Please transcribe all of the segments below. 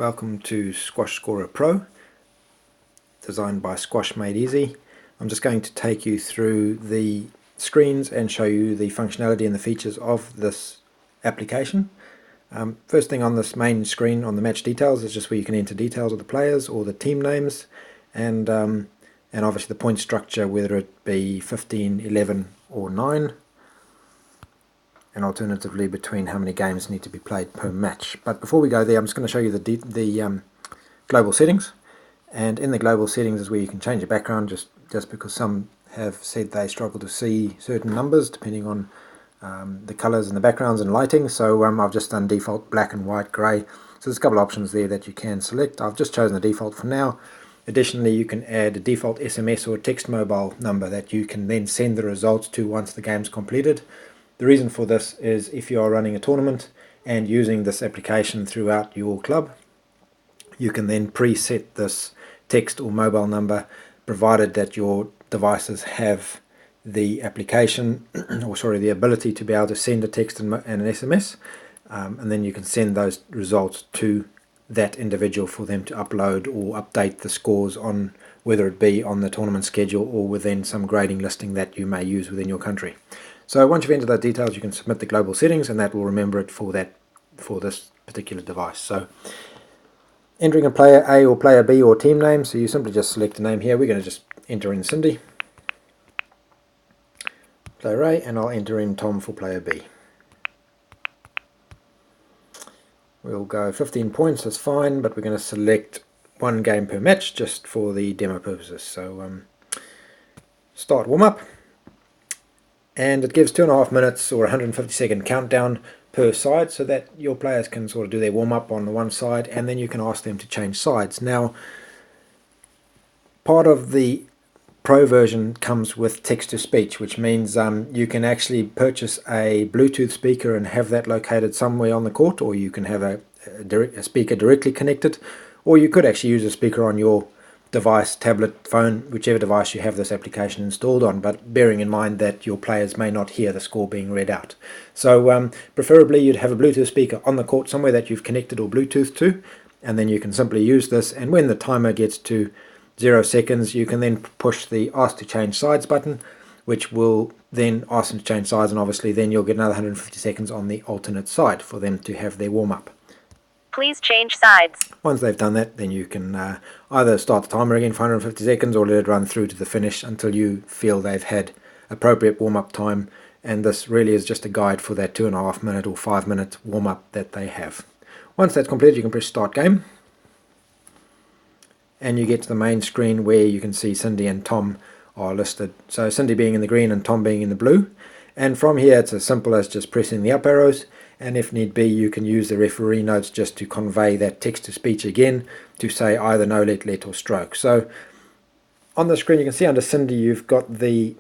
Welcome to ScorerPro, designed by Squash Made Easy. I'm just going to take you through the screens and show you the functionality and the features of this application. First thing on this main screen on the match details is just where you can enter details of the players or the team names, and obviously the point structure, whether it be 15, 11 or 9, and alternatively between how many games need to be played per match. But before we go there, I'm just going to show you the global settings. And in the global settings is where you can change the background, just because some have said they struggle to see certain numbers depending on the colors and the backgrounds and lighting. So I've just done default black and white, grey. So there's a couple of options there that you can select. I've just chosen the default for now. Additionally, you can add a default SMS or text mobile number that you can then send the results to once the game's completed. The reason for this is if you are running a tournament and using this application throughout your club, you can then preset this text or mobile number, provided that your devices have the application, or sorry, the ability to be able to send a text and an SMS, and then you can send those results to that individual for them to upload or update the scores on, whether it be on the tournament schedule or within some grading listing that you may use within your country. So once you've entered those details, you can submit the global settings, and that will remember it for this particular device. So entering a player A or player B or team name, so you simply just select a name here. We're going to just enter in Cindy, player A, and I'll enter in Tom for player B. We'll go 15 points, that's fine, but we're going to select 1 game per match just for the demo purposes. So start warm-up. And it gives 2.5 minutes or 150-second countdown per side, so that your players can sort of do their warm-up on the one side, and then you can ask them to change sides. Now, part of the Pro version comes with text-to-speech, which means you can actually purchase a Bluetooth speaker and have that located somewhere on the court, or you can have a speaker directly connected, or you could actually use a speaker on your device, tablet, phone, whichever device you have this application installed on, but bearing in mind that your players may not hear the score being read out. So preferably you'd have a Bluetooth speaker on the court somewhere that you've connected or Bluetooth to, and then you can simply use this, and when the timer gets to 0 seconds, you can then push the ask to change sides button, which will then ask them to change sides, and obviously then you'll get another 150 seconds on the alternate side for them to have their warm-up. Please change sides. Once they've done that, then you can either start the timer again for 150 seconds or let it run through to the finish until you feel they've had appropriate warm-up time, and this really is just a guide for that 2.5 minute or 5 minute warm-up that they have. Once that's completed, you can press start game, and you get to the main screen where you can see Cindy and Tom are listed. So Cindy being in the green and Tom being in the blue. And from here it's as simple as just pressing the up arrows, and if need be you can use the referee notes just to convey that text-to-speech again to say either no, let or stroke. So on the screen you can see under Cindy you've got the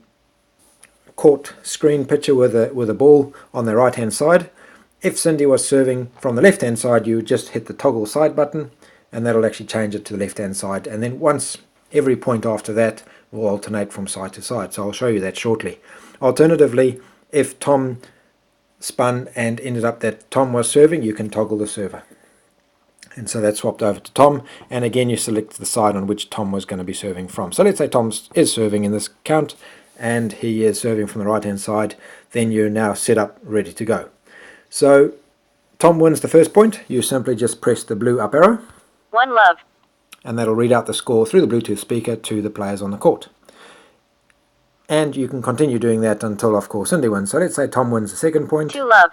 court screen picture with a ball on the right hand side. If Cindy was serving from the left hand side, you would just hit the toggle side button, and that'll actually change it to the left hand side, and then once every point after that will alternate from side to side. So I'll show you that shortly. Alternatively, if Tom spun and ended up that Tom was serving, you can toggle the server, and so that's swapped over to Tom, and again you select the side on which Tom was going to be serving from. So let's say Tom is serving in this count and he is serving from the right hand side, then you're now set up ready to go. So Tom wins the first point. You simply just press the blue up arrow, One love. and that'll read out the score through the Bluetooth speaker to the players on the court. And you can continue doing that until, of course, Cindy wins. So let's say Tom wins the second point. 2 love.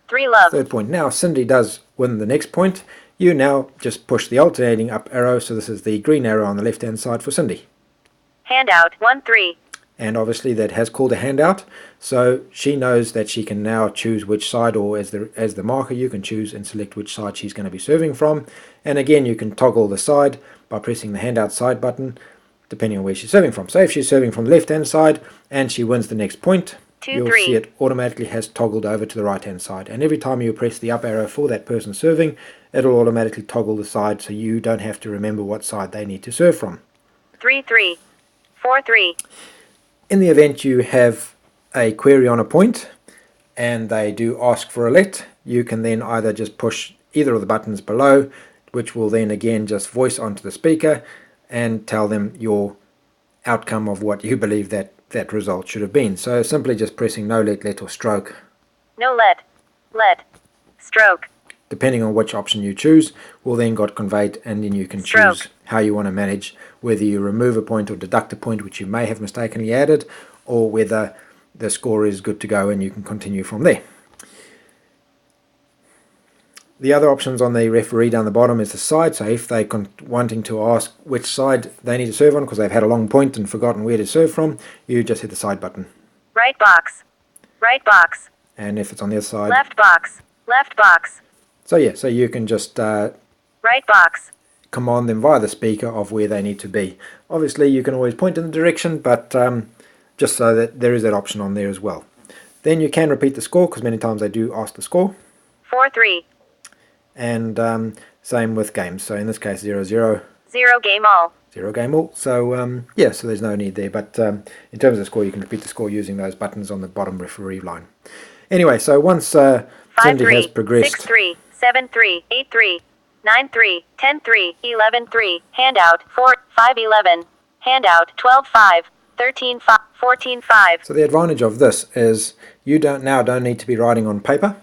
3 love. Third point. Now Cindy does win the next point. You now just push the alternating up arrow, so this is the green arrow on the left hand side for Cindy. Handout. 1 3. And obviously that has called a handout, so she knows that she can now choose which side, or as the marker you can choose and select which side she's going to be serving from. And again you can toggle the side by pressing the handout side button depending on where she's serving from. So if she's serving from the left hand side and she wins the next point, 2 you'll 3. see it automatically has toggled over to the right hand side, and every time you press the up arrow for that person serving, it'll automatically toggle the side, so you don't have to remember what side they need to serve from. 3 3. 4 3. In the event you have a query on a point and they do ask for a let, you can then either just push either of the buttons below, which will then again just voice onto the speaker and tell them your outcome of what you believe that result should have been. So simply just pressing no let or stroke. No let, stroke, Depending on which option you choose, will then get conveyed, and then you can Stroke. choose how you want to manage, whether you remove a point or deduct a point which you may have mistakenly added, or whether the score is good to go and you can continue from there. The other options on the referee down the bottom is the side. So if they're wanting to ask which side they need to serve on because they've had a long point and forgotten where to serve from, you just hit the side button. right box, And if it's on the other side, left box, so yeah, so you can just right box, command them via the speaker of where they need to be. Obviously you can always point in the direction, but just so that there is that option on there as well. Then you can repeat the score, because many times they do ask the score. 4-3, And same with games. So in this case 0-0, 0 game all, 0 game all. So yeah, so there's no need there. But in terms of the score, you can repeat the score using those buttons on the bottom referee line. Anyway, so once Cindy has 5-3, progressed, 6-3, 7-3, 8-3, 9-3, 10-3, 11-3, handout, 5-11, handout, 12-5, 13-5, 14-5, so the advantage of this is you don't need to be writing on paper,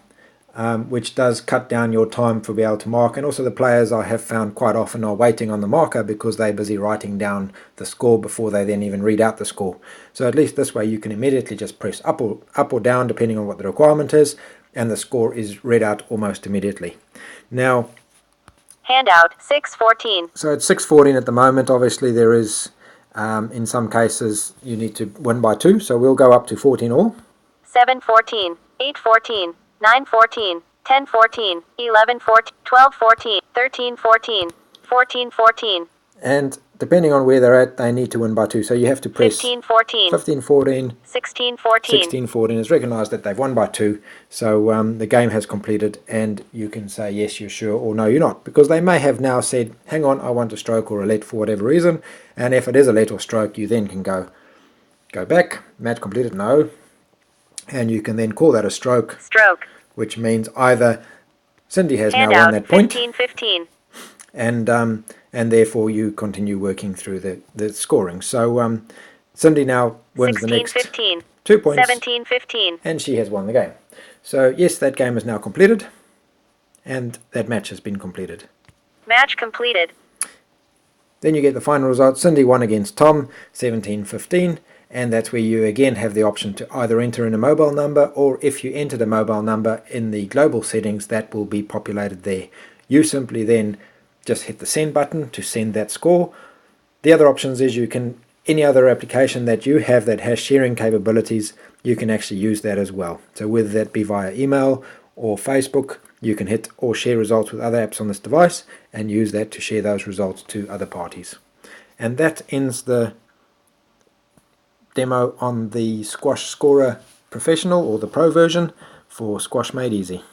which does cut down your time for being able to mark. And also the players, I have found quite often, are waiting on the marker because they're busy writing down the score before they then even read out the score. So at least this way you can immediately just press up or down depending on what the requirement is, and the score is read out almost immediately. Now, handout, 6-14, so it's 6-14 at the moment. Obviously there is, in some cases, you need to win by 2, so we'll go up to 14 all. 7-14, 8-14, 9-14, 10-14, 11-14, 12-14, 13-14, 14-14, And depending on where they're at, they need to win by 2. So you have to press 15-14, 15-14, 16-14, 16-14 is recognised that they've won by 2. So the game has completed, and you can say yes, you're sure, or no, you're not. Because they may have now said, hang on, I want a stroke or a let for whatever reason. And if it is a let or stroke, you then can go back, match completed, no. And you can then call that a stroke, stroke, which means either Cindy has now won handout, that point, 15-15, and therefore you continue working through the scoring. So Cindy now wins the next 16-15, 2 points, 17-15, and she has won the game. So yes, that game is now completed, and that match has been completed. match completed, Then you get the final result. Cindy won against Tom, 17-15, and that's where you again have the option to either enter in a mobile number, or if you entered a mobile number in the global settings, that will be populated there. You simply then just hit the send button to send that score. The other options is you can, any other application that you have that has sharing capabilities, you can actually use that as well. So whether that be via email or Facebook, you can hit or share results with other apps on this device and use that to share those results to other parties. And that ends the demo on the Squash Scorer Professional, or the Pro version, for Squash Made Easy.